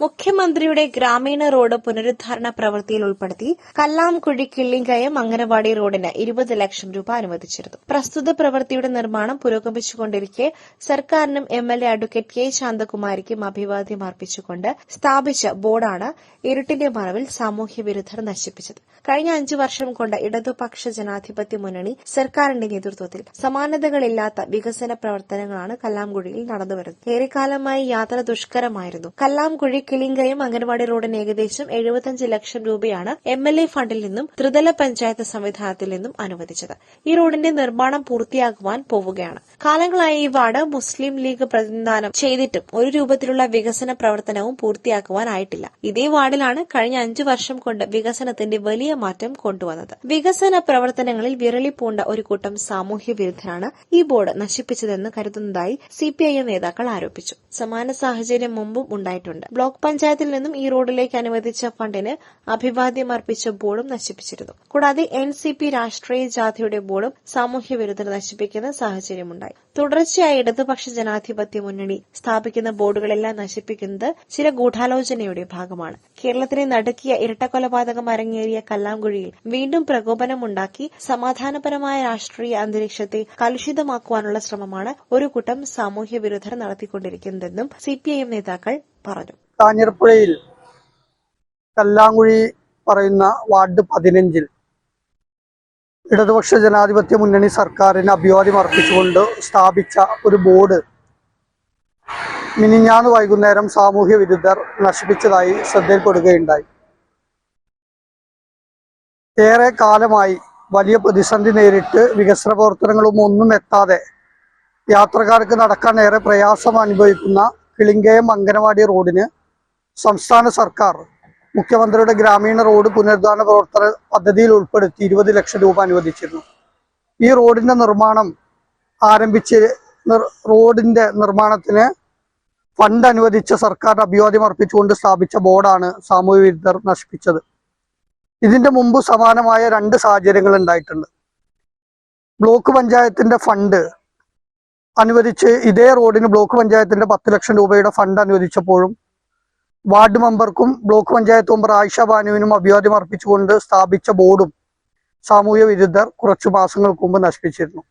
മുഖ്യമന്ത്രിയുടെ ഗ്രാമീണ റോഡ് പുനരുദ്ധാരണ പ്രവൃത്തിയിൽ ഉൾപ്പെടുത്തി കല്ലാംകുഴി കിള്ളിങ്കയം അംഗനവാടി റോഡിന് 20 ലക്ഷം രൂപ അനുവദിച്ചിരുന്നു. പ്രസ്തുത പ്രവൃത്തിയുടെ നിർമ്മാണം പുരോഗമിച്ചുകൊണ്ടിരിക്കെ സർക്കാരിനും എംഎൽഎ അഡ്വക്കേറ്റ് കെ ശാന്തകുമാരിക്കും അഭിവാദ്യം അർപ്പിച്ചുകൊണ്ട് സ്ഥാപിച്ച ബോർഡാണ് ഇരുട്ടിന്റെ മറവിൽ സാമൂഹ്യവിരുദ്ധർ നശിപ്പിച്ചത്. കഴിഞ്ഞ 5 വർഷം കൊണ്ട് ഇടതുപക്ഷ ജനാധിപത്യ മുന്നണി സർക്കാരിന്റെ നേതൃത്വത്തിൽ സമാനതകളില്ലാത്ത വികസന പ്രവർത്തനങ്ങളാണ് കല്ലാംകുഴിയിൽ നടന്നുവരുന്നത്. ഏറെക്കാലമായി യാത്ര ദുഷ്കരമായിരുന്നു. കല്ലാംകുഴി കിളിങ്കയം അംഗൻവാടി റോഡിന് ഏകദേശം 75 ലക്ഷം രൂപയാണ് എംഎൽഎ ഫണ്ടിൽ നിന്നും ത്രിതല പഞ്ചായത്ത് സംവിധാനത്തിൽ നിന്നും അനുവദിച്ചത്. ഈ റോഡിന്റെ നിർമ്മാണം പൂർത്തിയാകുവാൻ പോവുകയാണ്. കാലങ്ങളായി ഈ വാർഡ് മുസ്ലിം ലീഗ് പ്രതിനിധാനം ചെയ്തിട്ടും ഒരു രൂപത്തിലുള്ള വികസന പ്രവർത്തനവും പൂർത്തിയാക്കുവാനായിട്ടില്ല. ഇതേ വാർഡിലാണ് കഴിഞ്ഞ 5 വർഷം കൊണ്ട് വികസനത്തിന്റെ വലിയ മാറ്റം കൊണ്ടുവന്നത്. വികസന പ്രവർത്തനങ്ങളിൽ വിരളി പൂണ്ട ഒരു കൂട്ടം സാമൂഹ്യ വിരുദ്ധരാണ് ഈ ബോർഡ് നശിപ്പിച്ചതെന്ന് കരുതുന്നതായി സിപിഐഎം നേതാക്കൾ ആരോപിച്ചു. സമാന സാഹചര്യം മുമ്പും ഉണ്ടായിട്ടുണ്ട്. ബ്ലോക്ക് പഞ്ചായത്തിൽ നിന്നും ഈ റോഡിലേക്ക് അനുവദിച്ച ഫണ്ടിന് അഭിവാദ്യം അർപ്പിച്ച ബോർഡും നശിപ്പിച്ചിരുന്നു. കൂടാതെ എൻസിപി രാഷ്ട്രീയ ജാഥയുടെ ബോർഡും സാമൂഹ്യ വിരുദ്ധർ നശിപ്പിക്കുന്ന സാഹചര്യമുണ്ടായി. തുടർച്ചയായി ഇടതുപക്ഷ ജനാധിപത്യ മുന്നണി സ്ഥാപിക്കുന്ന ബോർഡുകളെല്ലാം നശിപ്പിക്കുന്നത് ചില ഗൂഢാലോചനയുടെ ഭാഗമാണ്. കേരളത്തിനെ നടുക്കിയ ഇരട്ടക്കൊലപാതകം അരങ്ങേറിയ കല്ലാംകുഴിയിൽ വീണ്ടും പ്രകോപനമുണ്ടാക്കി സമാധാനപരമായ രാഷ്ട്രീയ അന്തരീക്ഷത്തെ കലുഷിതമാക്കുവാനുള്ള ശ്രമമാണ് ഒരു കൂട്ടം സാമൂഹ്യ വിരുദ്ധർ നടത്തിക്കൊണ്ടിരിക്കുന്നതെന്നും സിപിഐഎം നേതാക്കൾ പറഞ്ഞു. കാഞ്ഞിരപ്പുഴയിൽ കല്ലാങ്കുഴി പറയുന്ന വാർഡ് 15-ൽ ഇടതുപക്ഷ ജനാധിപത്യ മുന്നണി സർക്കാരിന് അഭിവാദ്യം അർപ്പിച്ചുകൊണ്ട് സ്ഥാപിച്ച ഒരു ബോർഡ് മിനിഞ്ഞാന്ന് വൈകുന്നേരം സാമൂഹ്യ വിരുദ്ധർ നശിപ്പിച്ചതായി ശ്രദ്ധയിൽപ്പെടുകയുണ്ടായി. ഏറെ കാലമായി വലിയ പ്രതിസന്ധി നേരിട്ട് വികസന പ്രവർത്തനങ്ങളും ഒന്നും എത്താതെ യാത്രക്കാർക്ക് നടക്കാൻ ഏറെ പ്രയാസം അനുഭവിക്കുന്ന കിളിങ്കയം അംഗനവാടി റോഡിന് സംസ്ഥാന സർക്കാർ മുഖ്യമന്ത്രിയുടെ ഗ്രാമീണ റോഡ് പുനരുദ്ധാരണ പ്രവർത്തന പദ്ധതിയിൽ ഉൾപ്പെടുത്തി 20 ലക്ഷം രൂപ അനുവദിച്ചിരുന്നു. ഈ റോഡിന്റെ നിർമ്മാണം ആരംഭിച്ച് റോഡിന്റെ നിർമ്മാണത്തിന് ഫണ്ട് അനുവദിച്ച സർക്കാരിന് അഭിവാദ്യം അർപ്പിച്ചുകൊണ്ട് സ്ഥാപിച്ച ബോർഡാണ് സാമൂഹ്യ വിരുദ്ധർ നശിപ്പിച്ചത്. ഇതിന്റെ മുമ്പ് സമാനമായ 2 സാഹചര്യങ്ങൾ ഉണ്ടായിട്ടുണ്ട്. ബ്ലോക്ക് പഞ്ചായത്തിന്റെ ഫണ്ട് അനുവദിച്ച് ഇതേ റോഡിന് ബ്ലോക്ക് പഞ്ചായത്തിന്റെ 10 ലക്ഷം രൂപയുടെ ഫണ്ട് അനുവദിച്ചപ്പോഴും വാർഡ് മെമ്പർക്കും ബ്ലോക്ക് പഞ്ചായത്ത് മെമ്പർ ആയിഷ ബാനുവിനും അഭിവാദ്യം അർപ്പിച്ചുകൊണ്ട് സ്ഥാപിച്ച ബോർഡും സാമൂഹ്യ വിരുദ്ധർ കുറച്ചു മാസങ്ങൾക്ക് മുമ്പ് നശിപ്പിച്ചിരുന്നു.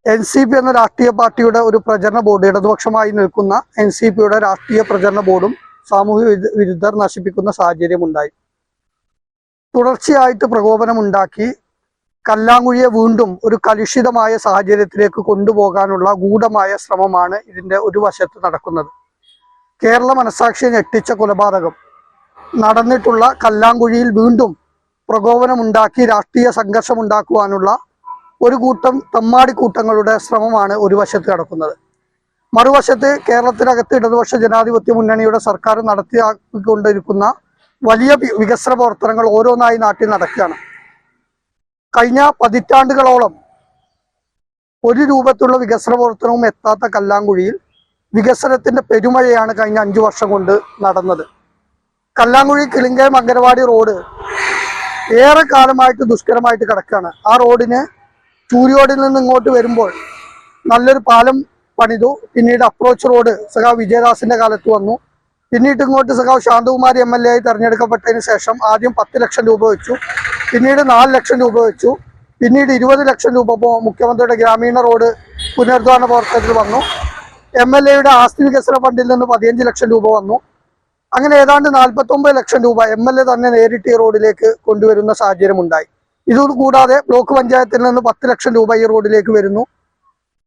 എൻസിപി എന്ന രാഷ്ട്രീയ പാർട്ടിയുടെ ഒരു പ്രചരണ ബോർഡ്, ഇടതുപക്ഷമായി നിൽക്കുന്ന എൻസിപിയുടെ രാഷ്ട്രീയ പ്രചരണ ബോർഡും സാമൂഹ്യ വിരുദ്ധർ നശിപ്പിക്കുന്ന സാഹചര്യമുണ്ടായി. തുടർച്ചയായിട്ട് പ്രകോപനമുണ്ടാക്കി കല്ലാങ്കുഴിയെ വീണ്ടും ഒരു കലുഷിതമായ സാഹചര്യത്തിലേക്ക് കൊണ്ടുപോകാനുള്ള ഗൂഢമായ ശ്രമമാണ് ഇതിന്റെ ഒരു വശത്ത് നടക്കുന്നത്. കേരള മനസാക്ഷിയെ ഞെട്ടിച്ച കൊലപാതകം നടന്നിട്ടുള്ള കല്ലാങ്കുഴിയിൽ വീണ്ടും പ്രകോപനമുണ്ടാക്കി രാഷ്ട്രീയ സംഘർഷമുണ്ടാക്കുവാനുള്ള ഒരു കൂട്ടം തെമ്മാടിക്കൂട്ടങ്ങളുടെ ശ്രമമാണ് ഒരു വശത്ത് നടക്കുന്നത്. മറുവശത്ത് കേരളത്തിനകത്ത് ഇടതുപക്ഷ ജനാധിപത്യ മുന്നണിയുടെ സർക്കാർ നടത്തിക്കൊണ്ടിരിക്കുന്ന വലിയ വികസന പ്രവർത്തനങ്ങൾ ഓരോന്നായി നാട്ടിൽ നടക്കുകയാണ്. കഴിഞ്ഞ പതിറ്റാണ്ടുകളോളം ഒരു രൂപത്തിലുള്ള വികസന പ്രവർത്തനവും എത്താത്ത കല്ലാങ്കുഴിയിൽ വികസനത്തിന്റെ പെരുമഴയാണ് കഴിഞ്ഞ 5 വർഷം കൊണ്ട് നടന്നത്. കല്ലാങ്കുഴി കിളിങ്കയം അംഗനവാടി റോഡ് ഏറെ കാലമായിട്ട് ദുഷ്കരമായിട്ട് കിടക്കുകയാണ്. ആ റോഡിന് ചൂരിയോടിൽ നിന്ന് ഇങ്ങോട്ട് വരുമ്പോൾ നല്ലൊരു പാലം പണിതു. പിന്നീട് അപ്രോച്ച് റോഡ് സഖാവ് വിജയദാസിന്റെ കാലത്ത് വന്നു. പിന്നീട് ഇങ്ങോട്ട് സഖാവ് ശാന്തകുമാരി MLA ആയി തെരഞ്ഞെടുക്കപ്പെട്ടതിന് ശേഷം ആദ്യം 10 ലക്ഷം രൂപ വെച്ചു, പിന്നീട് 4 ലക്ഷം രൂപ വെച്ചു, പിന്നീട് 20 ലക്ഷം രൂപ മുഖ്യമന്ത്രിയുടെ ഗ്രാമീണ റോഡ് പുനരുദ്ധാരണ പ്രവർത്തനത്തിൽ വന്നു. MLAയുടെ ആസ്തി വികസന ഫണ്ടിൽ നിന്ന് 15 ലക്ഷം രൂപ വന്നു. അങ്ങനെ ഏതാണ്ട് 49 ലക്ഷം രൂപ MLA തന്നെ നേരിട്ട് ഈ റോഡിലേക്ക് കൊണ്ടുവരുന്ന സാഹചര്യം ഉണ്ടായി. ഇതുകൂടാതെ ബ്ലോക്ക് പഞ്ചായത്തിൽ നിന്ന് 10 ലക്ഷം രൂപ ഈ റോഡിലേക്ക് വരുന്നു,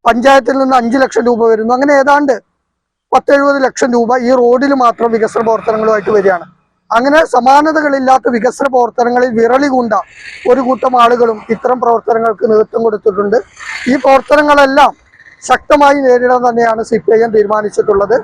പഞ്ചായത്തിൽ നിന്ന് 5 ലക്ഷം രൂപ വരുന്നു. അങ്ങനെ ഏതാണ്ട് 70 ലക്ഷം രൂപ ഈ റോഡിൽ മാത്രം വികസന പ്രവർത്തനങ്ങളുമായിട്ട് വരികയാണ്. അങ്ങനെ സമാനതകളില്ലാത്ത വികസന പ്രവർത്തനങ്ങളിൽ വിരളി കൊണ്ട ഒരു കൂട്ടം ആളുകളും ഇത്തരം പ്രവർത്തനങ്ങൾക്ക് നേതൃത്വം കൊടുത്തിട്ടുണ്ട്. ഈ പ്രവർത്തനങ്ങളെല്ലാം ശക്തമായി നേരിടാൻ തന്നെയാണ് സിപിഐഎം തീരുമാനിച്ചിട്ടുള്ളത്.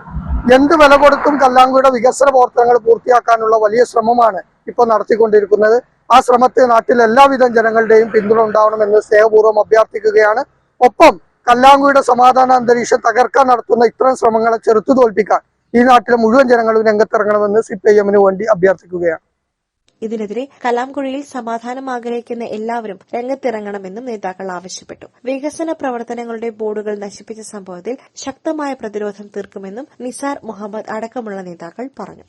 എന്ത് വില കൊടുത്തും കല്ലാങ്കുഴിയുടെ വികസന പ്രവർത്തനങ്ങൾ പൂർത്തിയാക്കാനുള്ള വലിയ ശ്രമമാണ് ഇപ്പോൾ നടത്തിക്കൊണ്ടിരിക്കുന്നത്. ആ ശ്രമത്തെ നാട്ടിൽ എല്ലാവിധ ജനങ്ങളുടെയും പിന്തുണ ഉണ്ടാവണമെന്ന് സ്നേഹപൂർവ്വം അഭ്യർത്ഥിക്കുകയാണ്. ഒപ്പം കല്ലാങ്കുഴിയുടെ സമാധാന അന്തരീക്ഷം തകർക്കാൻ നടത്തുന്ന ഇത്തരം ശ്രമങ്ങളെ ചെറുത്തു തോൽപ്പിക്കാൻ ഈ നാട്ടിലെ മുഴുവൻ ജനങ്ങളും രംഗത്തിറങ്ങണമെന്ന് സിപിഐഎമ്മിന് വേണ്ടി അഭ്യർത്ഥിക്കുകയാണ്. ഇതിനെതിരെ കല്ലാംകുഴിയിൽ സമാധാനം ആഗ്രഹിക്കുന്ന എല്ലാവരും രംഗത്തിറങ്ങണമെന്നും നേതാക്കൾ ആവശ്യപ്പെട്ടു. വികസന പ്രവർത്തനങ്ങളുടെ ബോർഡുകൾ നശിപ്പിച്ച സംഭവത്തിൽ ശക്തമായ പ്രതിരോധം തീർക്കുമെന്നും നിസാർ മുഹമ്മദ് അടക്കമുള്ള നേതാക്കൾ പറഞ്ഞു.